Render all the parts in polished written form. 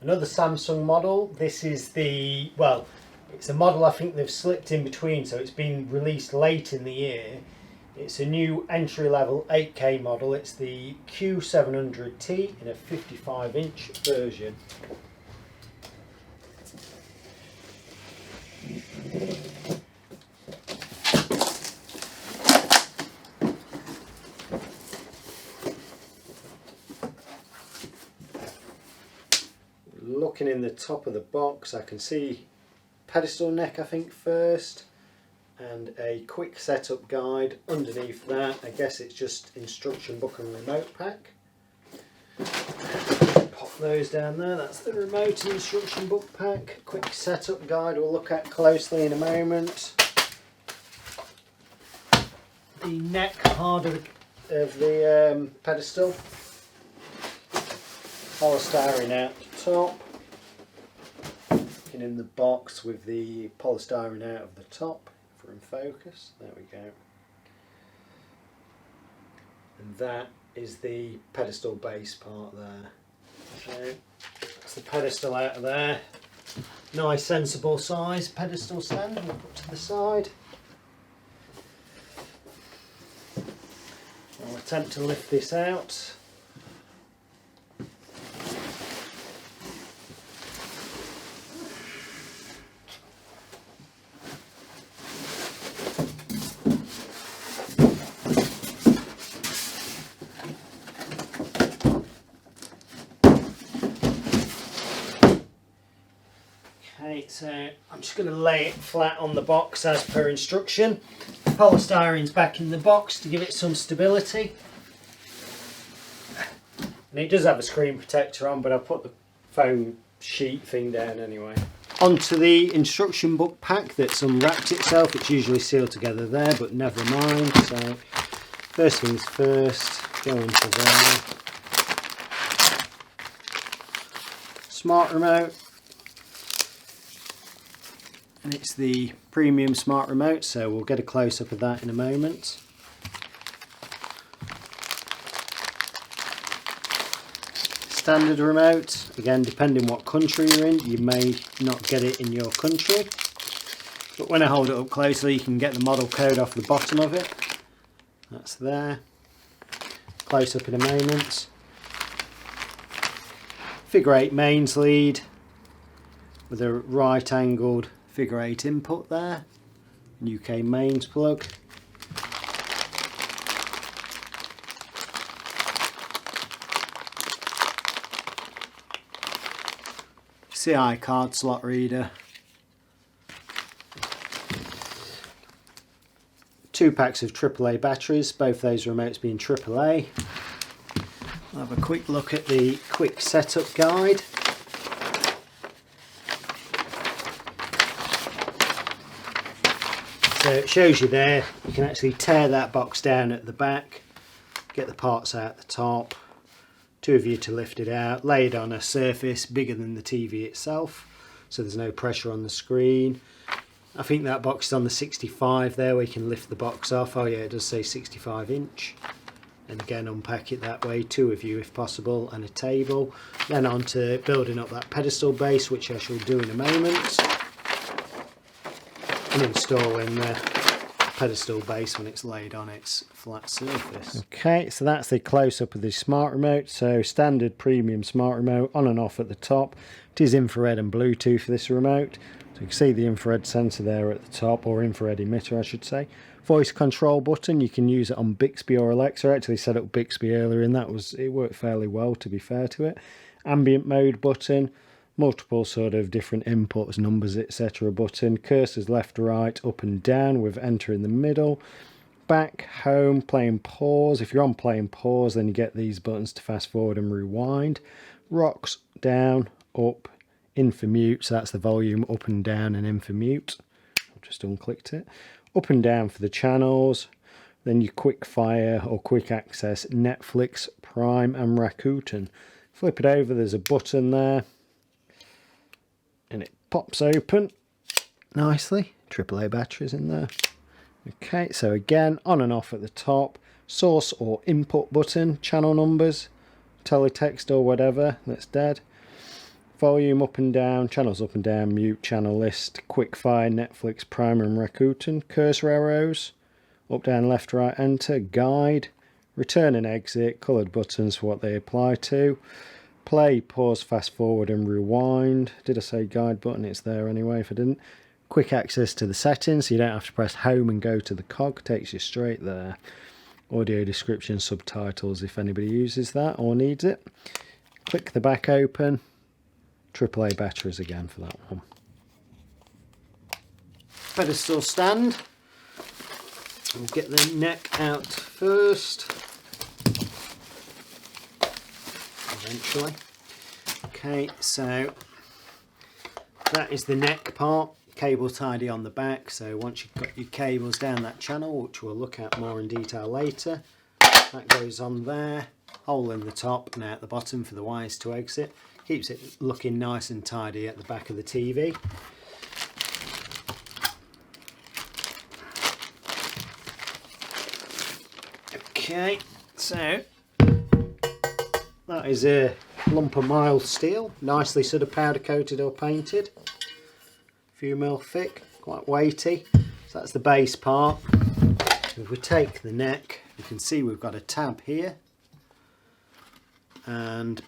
Another Samsung model. This is the, well, it's a model I think they've slipped in between, so it's been released late in the year. It's a new entry-level 8K model. It's the Q700T in a 55-inch version. Looking in the top of the box, I can see pedestal neck, I think, first, and a quick setup guide underneath that. I guess it's just instruction book and remote pack. Pop those down there. That's the remote and instruction book pack. Quick setup guide we'll look at closely in a moment. The neck hard of the pedestal. Polystyrene out the top. In the box with the polystyrene out of the top for in focus. There we go. And that is the pedestal base part there. So that's the pedestal out of there. Nice sensible size pedestal stand we'll put to the side. I'll attempt to lift this out. Okay, so I'm just going to lay it flat on the box as per instruction. Polystyrene's back in the box to give it some stability. And it does have a screen protector on, but I'll put the foam sheet thing down anyway. Onto the instruction book pack that's unwrapped itself. It's usually sealed together there, but never mind. So first things first, go into there. Smart remote. And it's the premium smart remote, so we'll get a close-up of that in a moment. Standard remote, again depending what country you're in, you may not get it in your country. But when I hold it up closely, you can get the model code off the bottom of it. That's there. Close-up in a moment. Figure 8 mains lead with a right-angled figure 8 input there, UK mains plug. CI card slot reader. 2 packs of AAA batteries, both those remotes being AAA. I'll have a quick look at the quick setup guide. So it shows you there, you can actually tear that box down at the back, get the parts out the top, 2 of you to lift it out, lay it on a surface bigger than the TV itself, so there's no pressure on the screen. I think that box is on the 65 there, where you can lift the box off. Oh yeah, it does say 65 inch. And again, unpack it that way, 2 of you if possible, and a table. Then on to building up that pedestal base, which I shall do in a moment. And installing the pedestal base when it's laid on its flat surface. Okay, so that's the close-up of the smart remote. So standard premium smart remote, on and off at the top. It is infrared and Bluetooth for this remote. So you can see the infrared sensor there at the top, or infrared emitter I should say. Voice control button, you can use it on Bixby or Alexa. I actually set up Bixby earlier and it worked fairly well, to be fair to it. Ambient mode button. Multiple sort of different inputs, numbers, etc. button. Cursors left, right, up and down with enter in the middle. Back, home, play and pause. If you're on play and pause, then you get these buttons to fast forward and rewind. Rocks, down, up, in for mute. So that's the volume, up and down, and in for mute. I've just unclicked it. Up and down for the channels. Then your quick fire or quick access, Netflix, Prime and Rakuten. Flip it over, there's a button there. And it pops open nicely. AAA batteries in there. Okay, so again, on and off at the top. Source or input button, channel numbers, teletext or whatever, that's dead. volume up and down, channels up and down, mute, channel list, quick fire, Netflix, primer and Rakuten, cursor arrows, up, down, left, right, enter, guide, return and exit, coloured buttons for what they apply to, play, pause, fast forward and rewind. Did I say guide button? It's there anyway if I didn't. Quick access to the settings, so you don't have to press home and go to the cog, takes you straight there. Audio description, subtitles if anybody uses that or needs it. Click the back open. AAA batteries again for that one. Pedestal stand. We'll get the neck out first. Eventually. Okay, so that is the neck part. Cable tidy on the back, so once you've got your cables down that channel, which we'll look at more in detail later, that goes on there, hole in the top and out the bottom for the wires to exit. Keeps it looking nice and tidy at the back of the TV. Okay, so that is a lump of mild steel, nicely sort of powder coated or painted. Few mil thick, quite weighty. So that's the base part. If we take the neck, you can see we've got a tab here and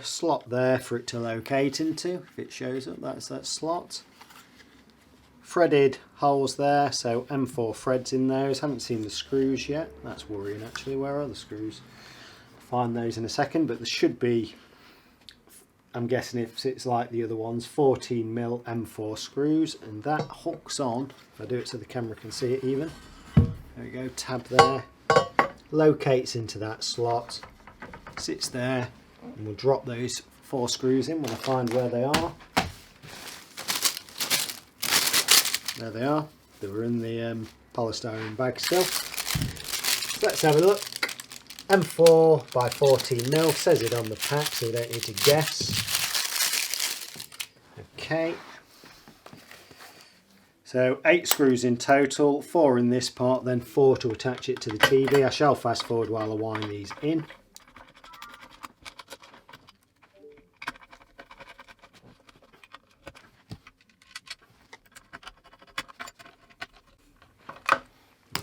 slot there for it to locate into. If it shows up, that's that slot. Threaded holes there, so M4 threads in those. Haven't seen the screws yet. That's worrying actually. Where are the screws? I'll find those in a second, but there should be, I'm guessing if it's like the other ones, 14mm M4 screws, and that hooks on, if I do it so the camera can see it even, there we go, tab there, locates into that slot, sits there, and we'll drop those 4 screws in when I find where they are. There they are, they were in the polystyrene bag still. So let's have a look. M4 by 14mm, says it on the pack, so we don't need to guess. Okay, so 8 screws in total, 4 in this part, then 4 to attach it to the TV. I shall fast forward while I wind these in.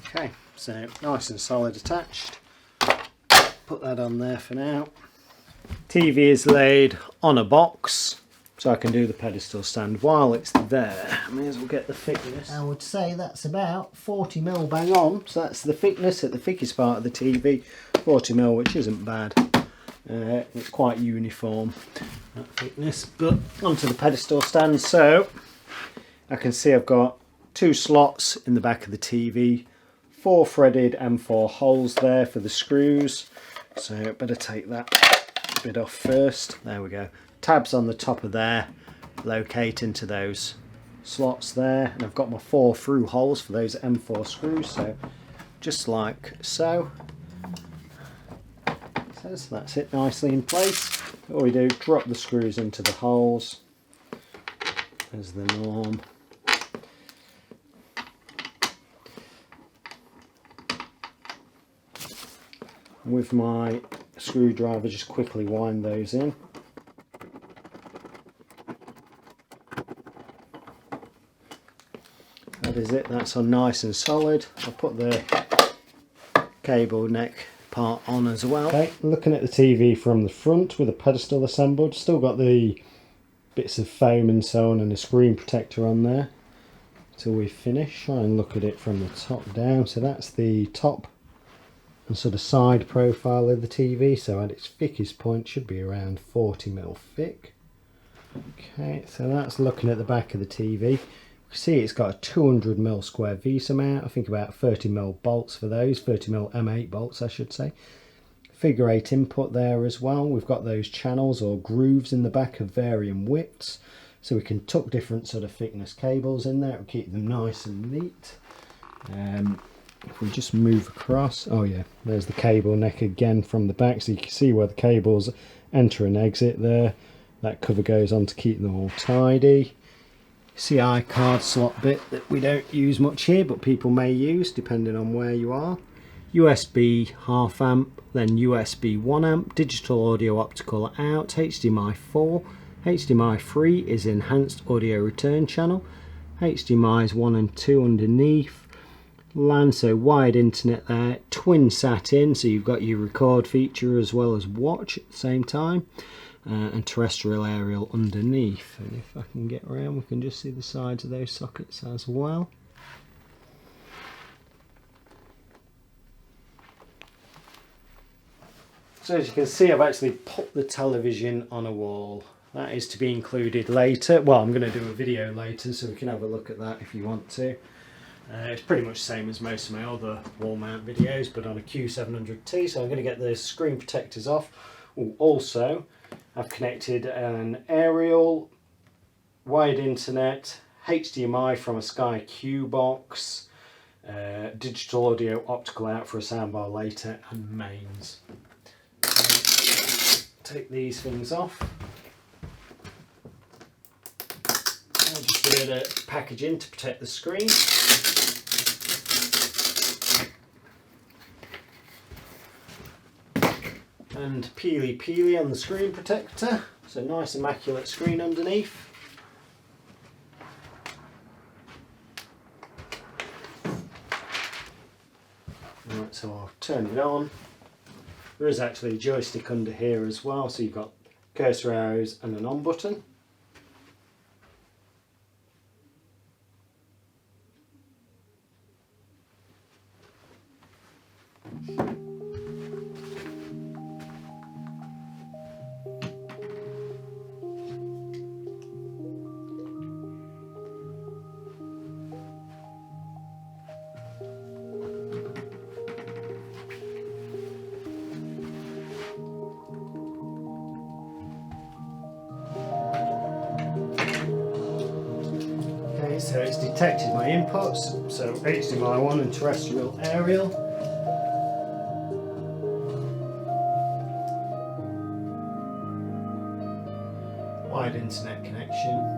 Okay, so nice and solid attached. Put that on there for now. TV is laid on a box, so I can do the pedestal stand while it's there. I may as well get the thickness. I would say that's about 40mm bang on, so that's the thickness at the thickest part of the TV. 40mm, which isn't bad. It's quite uniform, that thickness. But onto the pedestal stand, so I can see I've got 2 slots in the back of the TV, 4 threaded M4 holes there for the screws. So better take that bit off first. There we go. Tabs on the top of there, locate into those slots there, and I've got my 4 through holes for those M4 screws, so just like so. So that's it nicely in place. All we do, drop the screws into the holes as the norm. With my screwdriver, just quickly wind those in. That is it, that's on nice and solid. I'll put the cable neck part on as well. Okay, looking at the TV from the front with a pedestal assembled, still got the bits of foam and so on and a screen protector on there till we finish. Try and look at it from the top down. So that's the top and sort of side profile of the TV, so at its thickest point should be around 40mm thick. Okay, so that's looking at the back of the TV. You can see it's got a 200mm square VESA mount, I think about 30mm bolts for those, 30mm M8 bolts I should say. Figure 8 input there as well. We've got those channels or grooves in the back of varying widths, so we can tuck different sort of thickness cables in there and keep them nice and neat. If we just move across, oh yeah, there's the cable neck again from the back, so you can see where the cables enter and exit there. That cover goes on to keep them all tidy. CI card slot bit that we don't use much here, but people may use depending on where you are. USB ½ amp, then USB 1 amp, digital audio optical out, HDMI 4, HDMI 3 is enhanced audio return channel. HDMI's 1 and 2 underneath. LAN, so wired internet there. Twin sat in, so you've got your record feature as well as watch at the same time. And terrestrial aerial underneath. And if I can get around, we can just see the sides of those sockets as well. So as you can see, I've actually put the television on a wall. That is to be included later. Well, I'm going to do a video later, so we can have a look at that if you want to. It's pretty much the same as most of my other wall mount videos, but on a Q700T, so I'm going to get the screen protectors off. Ooh, also, I've connected an aerial, wired internet, HDMI from a Sky Q box, digital audio optical out for a soundbar later, and mains. Take these things off. I'll just do a bit of packaging to protect the screen. And peely on the screen protector, so nice immaculate screen underneath. Right, so I'll turn it on. There is actually a joystick under here as well, so you've got cursor arrows and an on button. So it's detected my inputs, so HDMI 1 and terrestrial aerial. Wired internet connection.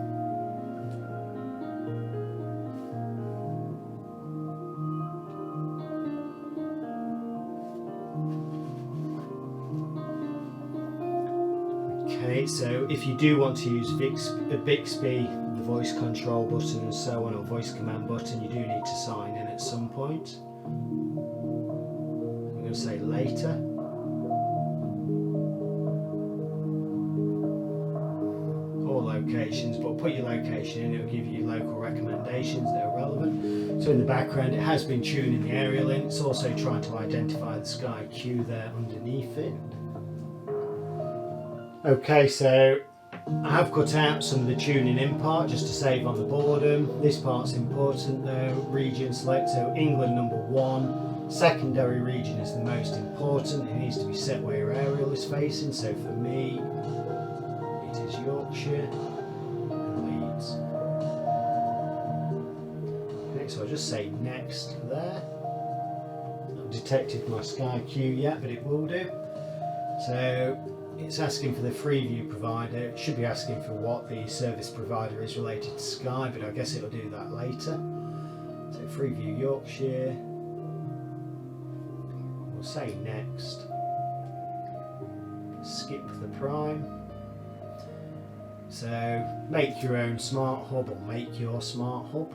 Okay, so if you do want to use Bixby, the voice control button and so on, or voice command button, you do need to sign in at some point. I'm going to say later. Or locations, but put your location in, it'll give you local recommendations that are relevant. So in the background it has been tuning the aerial in, it's also trying to identify the Sky Q there underneath it. Okay, so I have cut out some of the tuning in part just to save on the boredom. This part's important though. Region select, so England #1. Secondary region is the most important. It needs to be set where your aerial is facing. So for me, it is Yorkshire and Leeds. Okay, so I'll just say next there. Not detected my Sky Q yet, but it will do. So it's asking for the Freeview provider. It should be asking for what the service provider is related to Sky, but I guess it'll do that later. So Freeview Yorkshire. We'll say next. Skip the prime. So make your own smart hub or make your smart hub.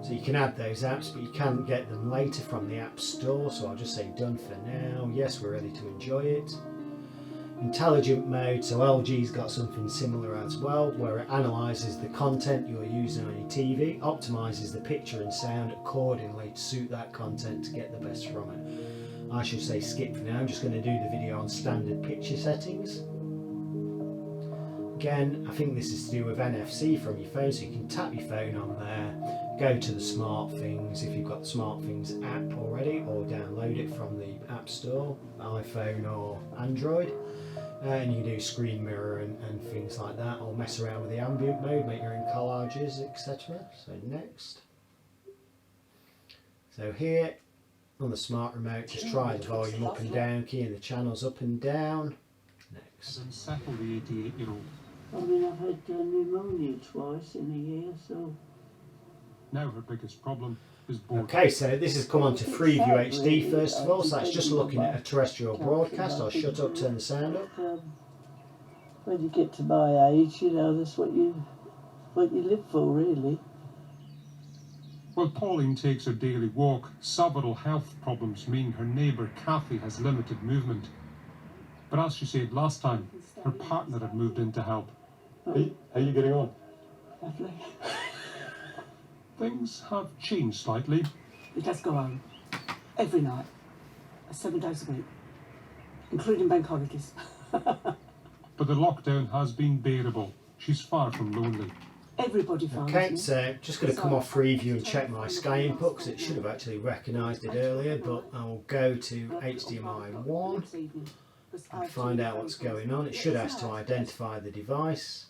So you can add those apps, but you can get them later from the App Store. So I'll just say done for now. Yes, we're ready to enjoy it. Intelligent mode, so LG's got something similar as well, where it analyses the content you're using on your TV, optimises the picture and sound accordingly to suit that content to get the best from it. I should say skip for now. I'm just going to do the video on standard picture settings. Again, I think this is to do with NFC from your phone, so you can tap your phone on there, go to the Smart Things if you've got the Smart Things app already, or download it from the App Store, iPhone or Android. And you can do screen mirror and things like that, or mess around with the ambient mode, make your own collages, etc. So next. So here on the smart remote, just try the volume up and down key and the channels up and down. Next. Settle the 88-year-old. I mean, I've had pneumonia twice in a year, so. Now her biggest problem is boredom. Okay, so this has come on to Freeview HD first of all, so that's just looking at a terrestrial broadcast. I'll shut up, turn the sound up. When you get to my age, you know, that's what you live for, really. While Pauline takes her daily walk, several health problems mean her neighbour Kathy has limited movement. But as she said last time, her partner had moved in to help. Hey, how are you getting on? Lovely. Things have changed slightly. He does go home every night, 7 days a week, including bank holidays. But the lockdown has been bearable. She's far from lonely. Everybody finds Okay, me. so just going to come off preview and check my Sky input because it should have actually recognised it earlier, but I'll go to HDMI 1 and find out what's going on. It should ask to identify the device.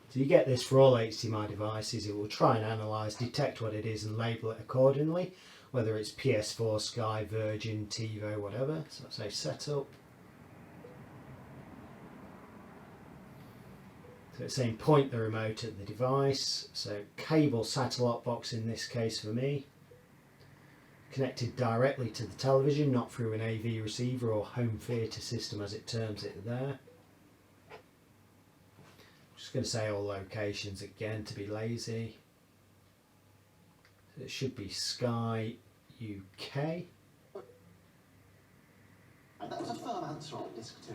So you get this for all HDMI devices. It will try and analyse, detect what it is and label it accordingly, whether it's PS4, Sky, Virgin, TiVo, whatever. So I'll say setup. So it's saying point the remote at the device. So cable satellite box in this case for me. Connected directly to the television, not through an AV receiver or home theatre system as it terms it there. Just going to say all locations again to be lazy. So it should be Sky UK. That was a firm answer on disc 2.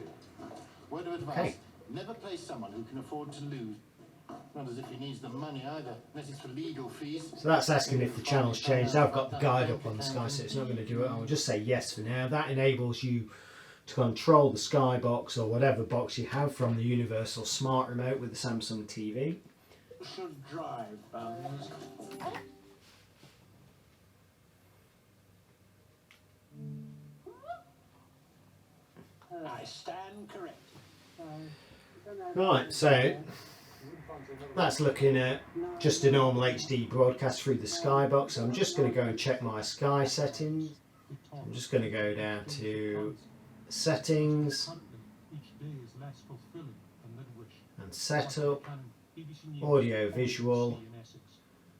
Word of advice, never play someone who can afford to lose. Not as if he needs the money either, unless it's for legal fees. So that's asking if the channel's changed. I've got the guide up on the Sky, so it's not going to do it. I'll just say yes for now. That enables you to control the Sky box or whatever box you have from the universal smart remote with the Samsung TV. Should drive, I stand corrected. Right, so that's looking at just a normal HD broadcast through the Sky box. I'm just going to go and check my Sky settings. I'm just going to go down to settings and setup, audio visual,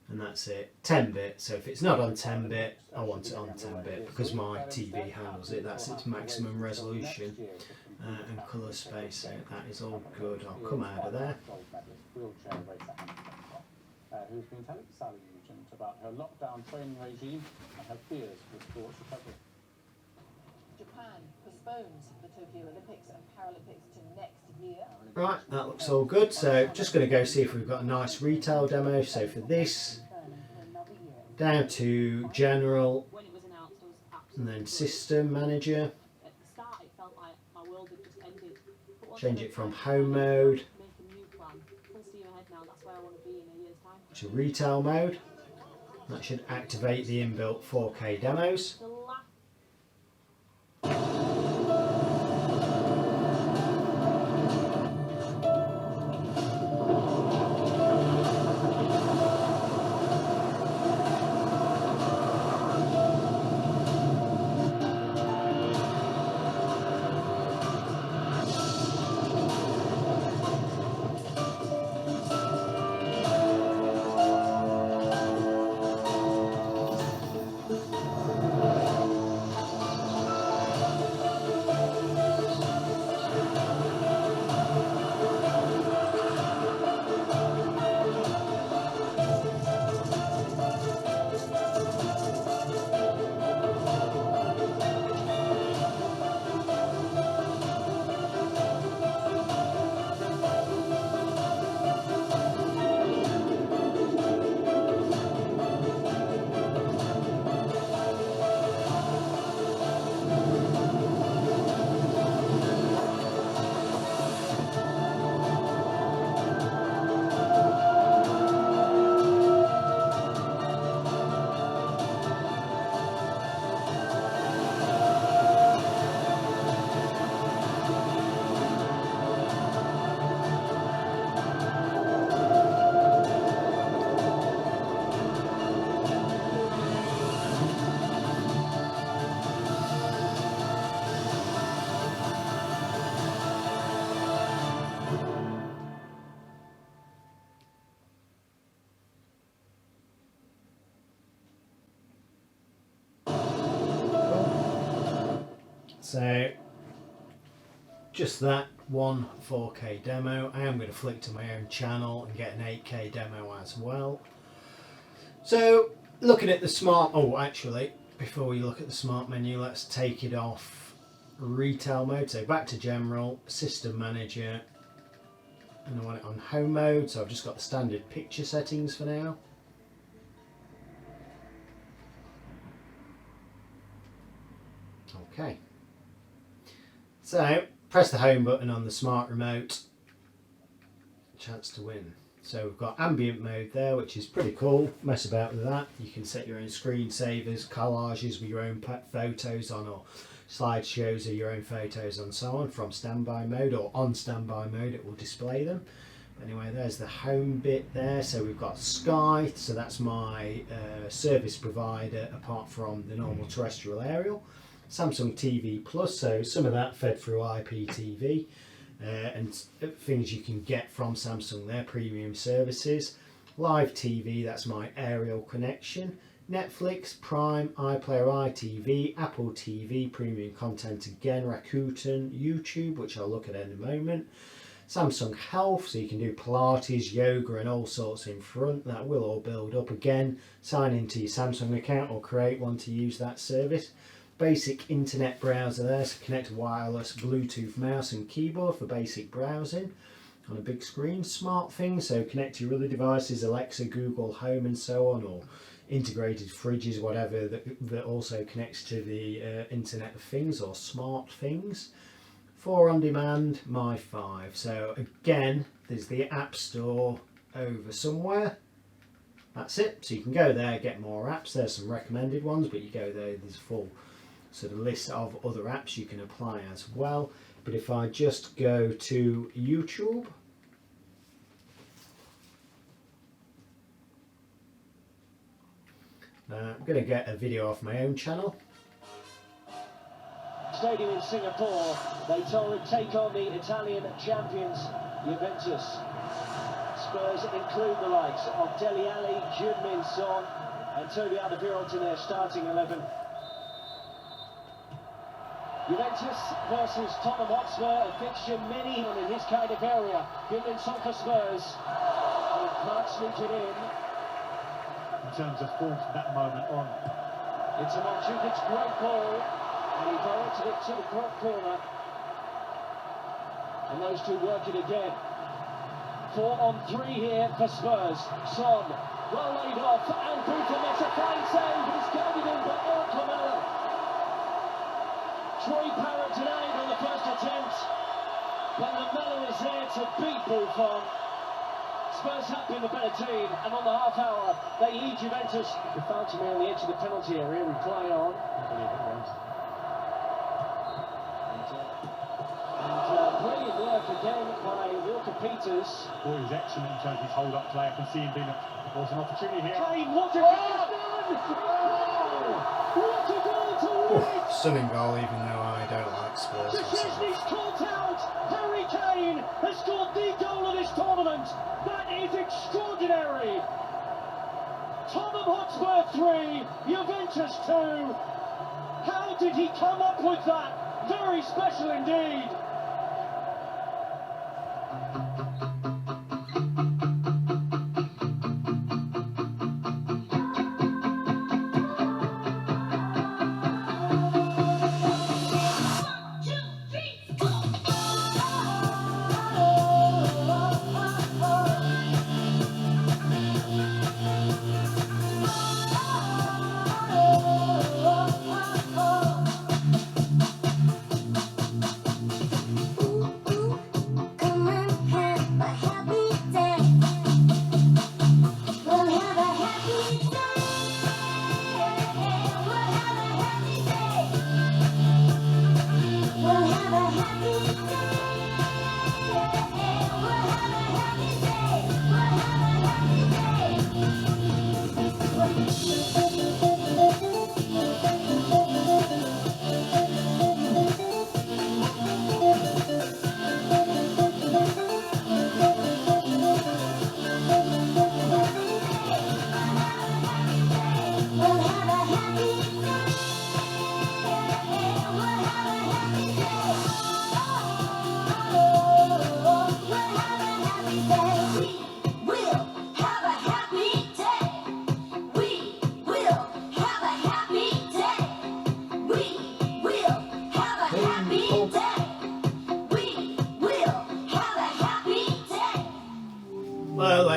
and that's it. 10-bit, so if it's not on 10-bit, I want it on 10-bit because my TV handles it. That's its maximum resolution and colour space, so that is all good. I'll come out of there. Who's been telling Sally Nugent about her lockdown training regime and her fears for sports recovery. Japan postpones the Tokyo Olympics and Paralympics to next year. Right, that looks all good. So just going to go see if we've got a nice retail demo. So for this, down to general, and then system manager. Change it from home mode to retail mode. That should activate the inbuilt 4K demos. So just that one 4K demo. I am going to flick to my own channel and get an 8K demo as well. So looking at the smart, oh actually before we look at the smart menu, let's take it off retail mode. So back to general, system manager, and I want it on home mode, so I've just got the standard picture settings for now. Okay, so press the home button on the smart remote, chance to win. So we've got ambient mode there, which is pretty cool. Mess about with that. You can set your own screensavers, collages with your own photos on, or slideshows of your own photos and so on from standby mode, or on standby mode it will display them. Anyway, there's the home bit there. So we've got Sky, so that's my service provider apart from the normal terrestrial aerial. Samsung TV Plus, so some of that fed through IPTV and things you can get from Samsung, their premium services. Live TV, that's my aerial connection. Netflix, Prime, iPlayer, iTV, Apple TV, premium content again, Rakuten, YouTube, which I'll look at in a moment. Samsung Health, so you can do Pilates, yoga and all sorts in front. That will all build up again. Sign into your Samsung account or create one to use that service. Basic internet browser there, so connect wireless Bluetooth mouse and keyboard for basic browsing on a big screen. Smart things, so connect to your other devices, Alexa, Google Home and so on, or integrated fridges, whatever, that also connects to the Internet of Things or smart things. 4 on demand, my 5. So again, there's the App Store over somewhere. That's it. So you can go there, get more apps. There's some recommended ones, but you go there, there's a full sort of list of other apps you can apply as well. But if I just go to YouTube, I'm going to get a video off my own channel. Stadium in Singapore, they take on the Italian champions Juventus. Spurs include the likes of Dele Alli, Jun-Min Son and Toby Alderweireld in their starting 11. Juventus versus Tottenham Hotspur, a fixture many in his kind of area. Jun-Min Son for Spurs. He can't sneak it in terms of form from that moment on. It's a Mandzukic great ball, and he directed it to the corner. And those two work it again. 4 on 3 here for Spurs. Son, well laid off, and Buffon makes a fine save, but it's guided in by Eric Lamela. Troy Parrott denied on the first attempt, but Lamela is there to beat Buffon. Spurs have been the better team, and on the half hour, they lead Juventus. The foul to me on the edge of the penalty area, we play on. I believe it was. And brilliant work again by Walker Peters. Boy, he's excellent in terms of his hold-up play. I can see him being there was an opportunity here. Kane, what a goal! What a goal to win it! Stunning goal, even though I don't like Spurs. Szczesny's caught out! Harry Kane has scored the goal of this tournament! That is extraordinary! Tottenham Hotspur 3, Juventus 2. How did he come up with that? Very special indeed!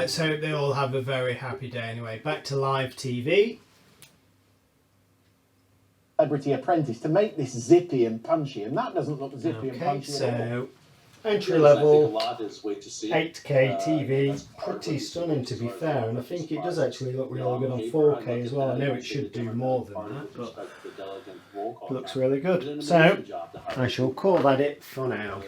let's hope they all have a very happy day anyway. Back to live TV. Celebrity Apprentice to make this zippy and punchy, and that doesn't look zippy and punchy at all. So entry level 8K TV, pretty stunning to be fair, and I think it does actually look really good on 4K as well. I know it should do more than that, but it looks really good. So I shall call that it for now.